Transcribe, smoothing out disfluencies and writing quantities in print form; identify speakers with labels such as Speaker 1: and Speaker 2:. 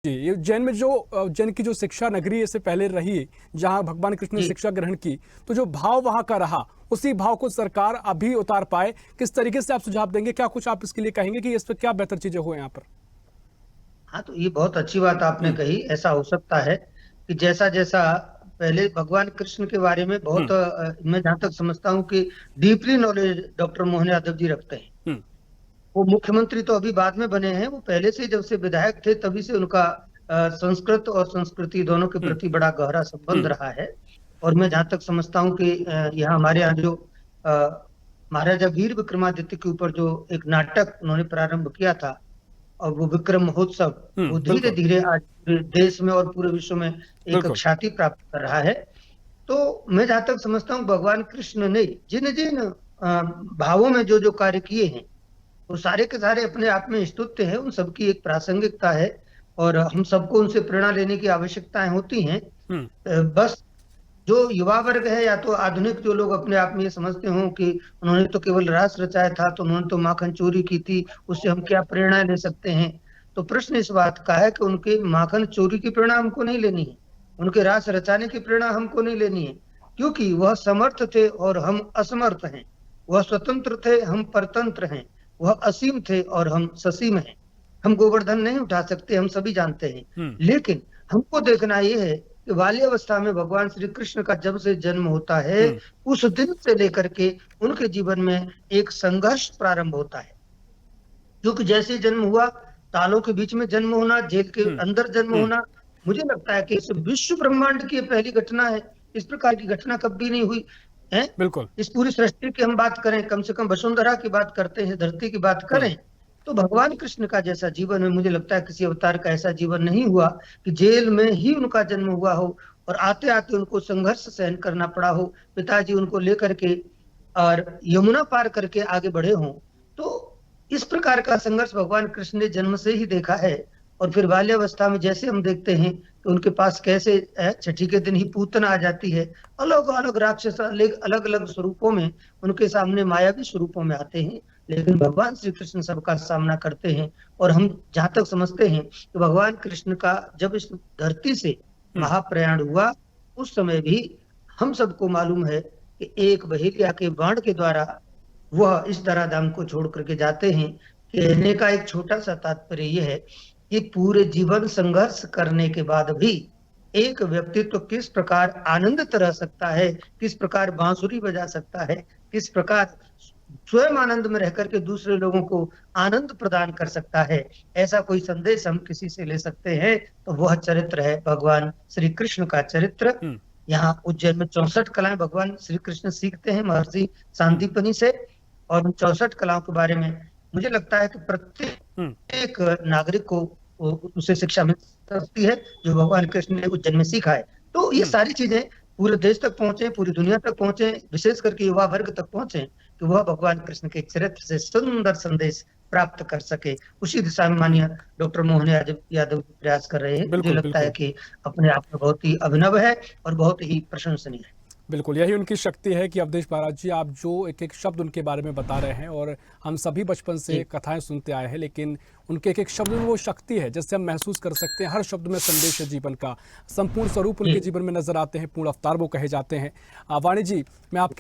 Speaker 1: जी, ये उज्जैन में जो उज्जैन की जो शिक्षा नगरी इससे पहले रही, जहां भगवान कृष्ण ने
Speaker 2: जी।
Speaker 1: शिक्षा ग्रहण की, तो जो भाव वहां का रहा, उसी भाव को सरकार अभी उतार पाए, किस तरीके से आप सुझाव देंगे? क्या कुछ आप इसके लिए कहेंगे कि इस पे क्या बेहतर चीजें हो यहाँ पर?
Speaker 2: हाँ, तो ये बहुत अच्छी बात आपने
Speaker 1: हम्म।
Speaker 2: कही। ऐसा हो सकता है कि जैसा-जैसा पहले भगवान कृष्ण के बारे में बहुत
Speaker 1: हम्म।
Speaker 2: मैं जहाँ तक समझता हूँ कि deeply knowledge doctor Mohan Yadav ji रखते हैं।
Speaker 1: हम्म।
Speaker 2: वो मुख्यमंत्री तो अभी बाद में बने हैं, वो पहले से जब से विधायक थे तभी से उनका संस्कृत और संस्कृति दोनों के
Speaker 1: हम्म।
Speaker 2: प्रति बड़ा गहरा संबंध
Speaker 1: हम्म।
Speaker 2: रहा है। और मैं जहाँ तक समझता हूँ कि यहाँ हमारे यहाँ जो अ, महाराजा वीर विक्रमादित्य के ऊपर जो एक नाटक उन्होंने प्रारंभ किया था, और वो विक्रम महोत्सव, वो धीरे
Speaker 1: बिल्कुल।
Speaker 2: धीरे आज पूरे देश में और पूरे विश्व में एक
Speaker 1: बिल्कुल।
Speaker 2: ख्याति प्राप्त कर रहा है। तो मैं जहां तक समझता हूँ भगवान कृष्ण ने जिन जिन भावों में जो जो कार्य किए हैं, वो सारे के सारे अपने आप में स्तुत्य है, उन सबकी एक प्रासंगिकता है। और हम सबको उनसे प्रेरणा लेने की आवश्यकताएं होती हैं।
Speaker 1: हम्म।
Speaker 2: बस जो युवा वर्ग है या तो आधुनिक जो लोग अपने आप में ये समझते हों कि उन्होंने तो केवल रास रचाया था, तो उन्होंने तो माखन चोरी की थी, उससे हम क्या प्रेरणा ले सकते हैं। तो प्रश्न इस बात का है कि उनके माखन चोरी की प्रेरणा हमको नहीं लेनी है, उनके रास रचाने की प्रेरणा हमको नहीं लेनी है, क्योंकि वह समर्थ थे और हम असमर्थ हैं। वह स्वतंत्र थे, हम परतंत्र हैं। वह असीम थे और हम ससीम हैं। हम गोवर्धन नहीं उठा सकते, हम सभी जानते हैं।
Speaker 1: हम्म।
Speaker 2: लेकिन हमको देखना यह है कि बाल्यावस्था में भगवान श्री कृष्ण का जब से जन्म होता है,
Speaker 1: हम्म।
Speaker 2: उस दिन से लेकर के उनके जीवन में एक संघर्ष प्रारंभ होता है। क्योंकि जैसे ही जन्म हुआ, तालों के बीच में जन्म होना, जेल के
Speaker 1: हम्म।
Speaker 2: अंदर जन्म
Speaker 1: हम्म।
Speaker 2: होना, मुझे लगता है कि इस विश्व ब्रह्मांड की ये पहली घटना है। इस प्रकार की घटना कभी नहीं हुई है।
Speaker 1: बिल्कुल।
Speaker 2: इस पूरी सृष्टि की हम बात करें, कम से कम वसुंधरा की बात करते हैं, धरती की बात
Speaker 1: हम्म।
Speaker 2: करें, तो भगवान कृष्ण का जैसा जीवन है, मुझे लगता है किसी अवतार का ऐसा जीवन नहीं हुआ कि जेल में ही उनका जन्म हुआ हो और आते आते उनको संघर्ष सहन करना पड़ा हो, पिताजी उनको लेकर के और यमुना पार करके आगे बढ़े हों। तो इस प्रकार का संघर्ष भगवान कृष्ण ने जन्म से ही देखा है। और फिर बाल्यावस्था में जैसे हम देखते हैं कि उनके पास कैसे छठी के दिन ही पूतना आ जाती है। अलग अलग राक्षस अलग अलग स्वरूपों में उनके सामने मायावी स्वरूपों में आते हैं, लेकिन भगवान श्री कृष्ण सबका सामना करते हैं। और हम जहां तक समझते हैं कि भगवान कृष्ण का जब इस धरती से
Speaker 1: हम्म।
Speaker 2: महाप्रयाण हुआ, उस समय भी हम सबको मालूम है कि एक बहेलिया के बाण के द्वारा वह इस धराधाम को छोड़ करके जाते हैं। कहने का एक छोटा सा तात्पर्य यह है कि पूरे जीवन संघर्ष करने के बाद भी एक व्यक्तित्व किस प्रकार आनंदित रह सकता है, किस प्रकार बांसुरी बजा सकता है, किस प्रकार स्वयं आनंद में रह करके दूसरे लोगों को आनंद प्रदान कर सकता है। ऐसा कोई संदेश हम किसी से ले सकते हैं तो वह चरित्र है भगवान श्री कृष्ण का चरित्र।
Speaker 1: हम्म।
Speaker 2: यहाँ उज्जैन में 64 कलाएं भगवान श्री कृष्ण सीखते हैं महर्षि
Speaker 1: हम्म।
Speaker 2: सांदीपनि से। और उन 64 कलाओं के बारे में मुझे लगता है कि
Speaker 1: हम्म।
Speaker 2: प्रत्येक नागरिक को उसे शिक्षा मिल सकती है जो भगवान कृष्ण ने उज्जैन में सीखा है। तो ये
Speaker 1: हम्म।
Speaker 2: सारी चीजें पूरे देश तक पहुंचे, पूरी दुनिया तक पहुंचे, विशेष करके युवा वर्ग तक पहुंचे, कि वह भगवान कृष्ण के चरित्र से सुंदर संदेश प्राप्त कर सके। उसी दिशा में माननीय डॉक्टर मोहन यादव यादव प्रयास कर रहे हैं। मुझे
Speaker 1: बिल्कुल।
Speaker 2: लगता है
Speaker 1: बिल्कुल।
Speaker 2: कि अपने आप में बहुत ही अभिनव है और बहुत ही प्रशंसनीय है।
Speaker 1: बिल्कुल, यही उनकी शक्ति है कि अवधेश महाराज जी, आप जो एक एक शब्द उनके बारे में बता रहे हैं, और हम सभी बचपन से
Speaker 2: जी।
Speaker 1: कथाएं सुनते आए हैं, लेकिन उनके एक एक शब्द में वो शक्ति है जिससे हम महसूस कर सकते हैं। हर शब्द में संदेश है जीवन का, संपूर्ण स्वरूप उनके
Speaker 2: जी।
Speaker 1: जीवन में नजर आते हैं, पूर्ण अवतार वो कहे जाते हैं। वाणी जी, मैं आपके